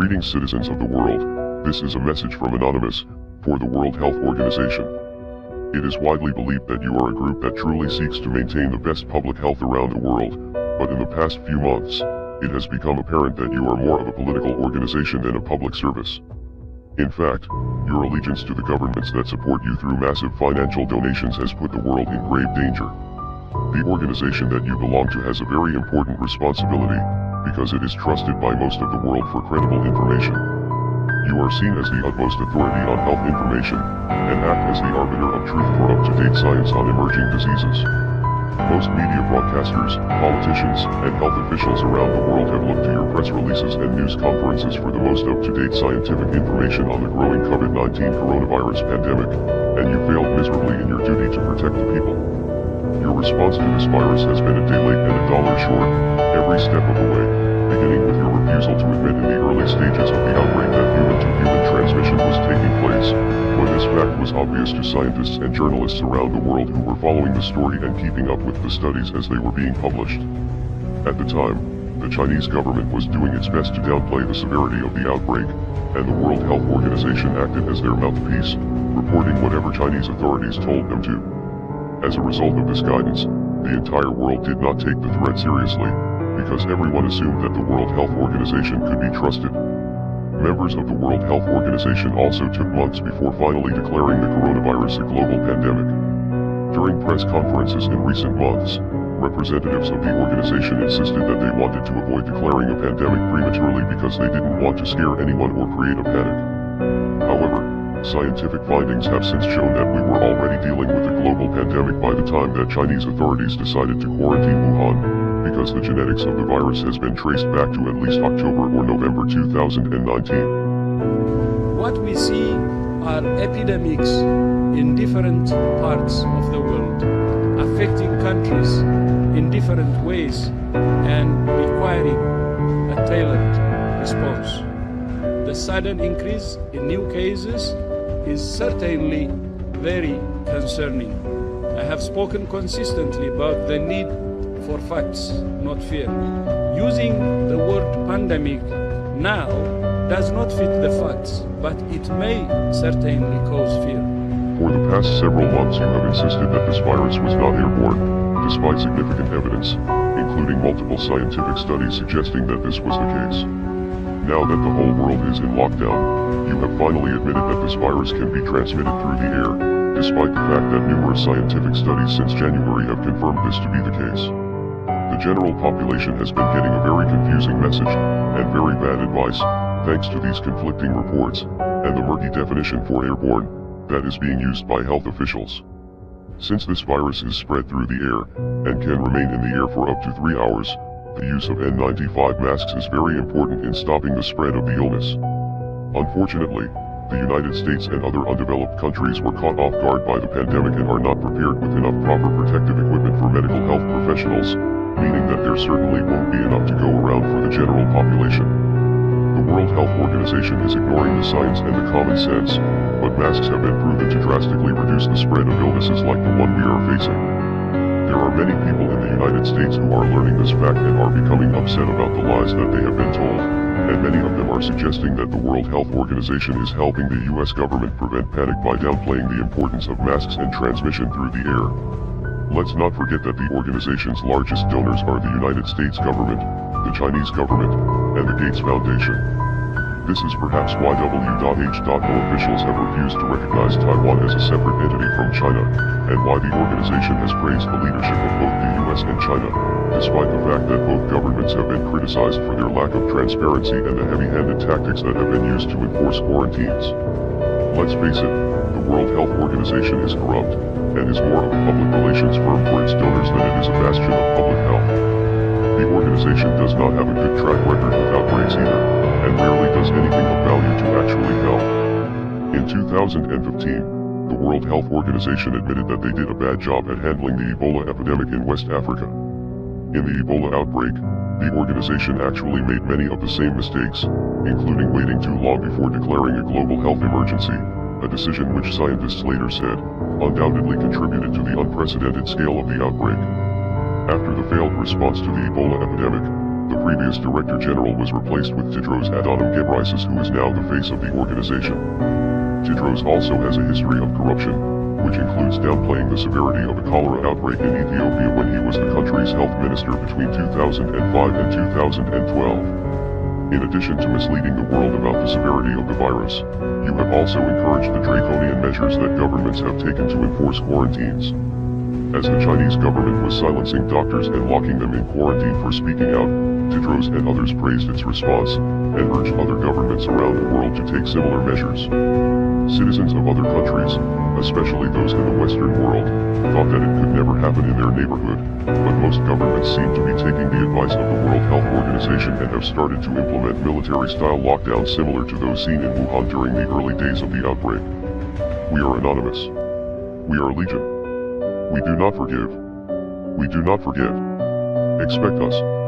Greetings, citizens of the world. This is a message from Anonymous for the World Health Organization. It is widely believed that you are a group that truly seeks to maintain the best public health around the world, but in the past few months, it has become apparent that you are more of a political organization than a public service. In fact, your allegiance to the governments that support you through massive financial donations has put the world in grave danger. The organization that you belong to has a very important responsibility, because it is trusted by most of the world for credible information. You are seen as the utmost authority on health information, and act as the arbiter of truth for up-to-date science on emerging diseases. Most media broadcasters, politicians, and health officials around the world have looked to your press releases and news conferences for the most up-to-date scientific information on the growing COVID-19 coronavirus pandemic, and you failed miserably in your duty to protect the people. Your response to this virus has been a day late and a dollar short, every step of the way, beginning with your refusal to admit in the early stages of the outbreak that human-to-human transmission was taking place, when this fact was obvious to scientists and journalists around the world who were following the story and keeping up with the studies as they were being published. At the time, the Chinese government was doing its best to downplay the severity of the outbreak, and the World Health Organization acted as their mouthpiece, reporting whatever Chinese authorities told them to. As a result of this guidance, the entire world did not take the threat seriously, because everyone assumed that the World Health Organization could be trusted. Members of the World Health Organization also took months before finally declaring the coronavirus a global pandemic. During press conferences in recent months, representatives of the organization insisted that they wanted to avoid declaring a pandemic prematurely because they didn't want to scare anyone or create a panic. However, scientific findings have since shown that we were already dealing with a global pandemic by the time that Chinese authorities decided to quarantine Wuhan, because the genetics of the virus has been traced back to at least October or November 2019. What we see are epidemics in different parts of the world, affecting countries in different ways and requiring a tailored response. The sudden increase in new cases is certainly very concerning. I have spoken consistently about the need for facts, not fear. Using the word pandemic now does not fit the facts, but it may certainly cause fear. For the past several months you have insisted that this virus was not airborne, despite significant evidence, including multiple scientific studies suggesting that this was the case. Now that the whole world is in lockdown, you have finally admitted that this virus can be transmitted through the air, despite the fact that numerous scientific studies since January have confirmed this to be the case. The general population has been getting a very confusing message, and very bad advice, thanks to these conflicting reports, and the murky definition for airborne, that is being used by health officials. Since this virus is spread through the air, and can remain in the air for up to 3 hours, the use of N95 masks is very important in stopping the spread of the illness. Unfortunately, the United States and other undeveloped countries were caught off guard by the pandemic and are not prepared with enough proper protective equipment for medical health professionals, meaning that there certainly won't be enough to go around for the general population. The World Health Organization is ignoring the science and the common sense, but masks have been proven to drastically reduce the spread of illnesses like the one we are facing. There are many people in the United States who are learning this fact and are becoming upset about the lies that they have been told, and many of them are suggesting that the World Health Organization is helping the US government prevent panic by downplaying the importance of masks and transmission through the air. Let's not forget that the organization's largest donors are the United States government, the Chinese government, and the Gates Foundation. This is perhaps why WHO officials have refused to recognize Taiwan as a separate entity from China, and why the organization has praised the leadership of both the US and China, despite the fact that both governments have been criticized for their lack of transparency and the heavy-handed tactics that have been used to enforce quarantines. Let's face it, the World Health Organization is corrupt, and is more of a public relations firm for its donors than it is a bastion of public health. The organization does not have a good track record with outbreaks either, and rarely does anything of value to actually help. In 2015, the World Health Organization admitted that they did a bad job at handling the Ebola epidemic in West Africa. In the Ebola outbreak, the organization actually made many of the same mistakes, including waiting too long before declaring a global health emergency, a decision which scientists later said undoubtedly contributed to the unprecedented scale of the outbreak. After the failed response to the Ebola epidemic, The previous Director General was replaced with Tedros Adhanom Ghebreyesus, who is now the face of the organization. Tedros also has a history of corruption, which includes downplaying the severity of a cholera outbreak in Ethiopia when he was the country's health minister between 2005 and 2012. In addition to misleading the world about the severity of the virus, you have also encouraged the draconian measures that governments have taken to enforce quarantines. As the Chinese government was silencing doctors and locking them in quarantine for speaking out, Tedros and others praised its response, and urged other governments around the world to take similar measures. Citizens of other countries, especially those in the Western world, thought that it could never happen in their neighborhood, but most governments seem to be taking the advice of the World Health Organization and have started to implement military-style lockdowns similar to those seen in Wuhan during the early days of the outbreak. We are anonymous. We are legion. We do not forgive. We do not forget. Expect us.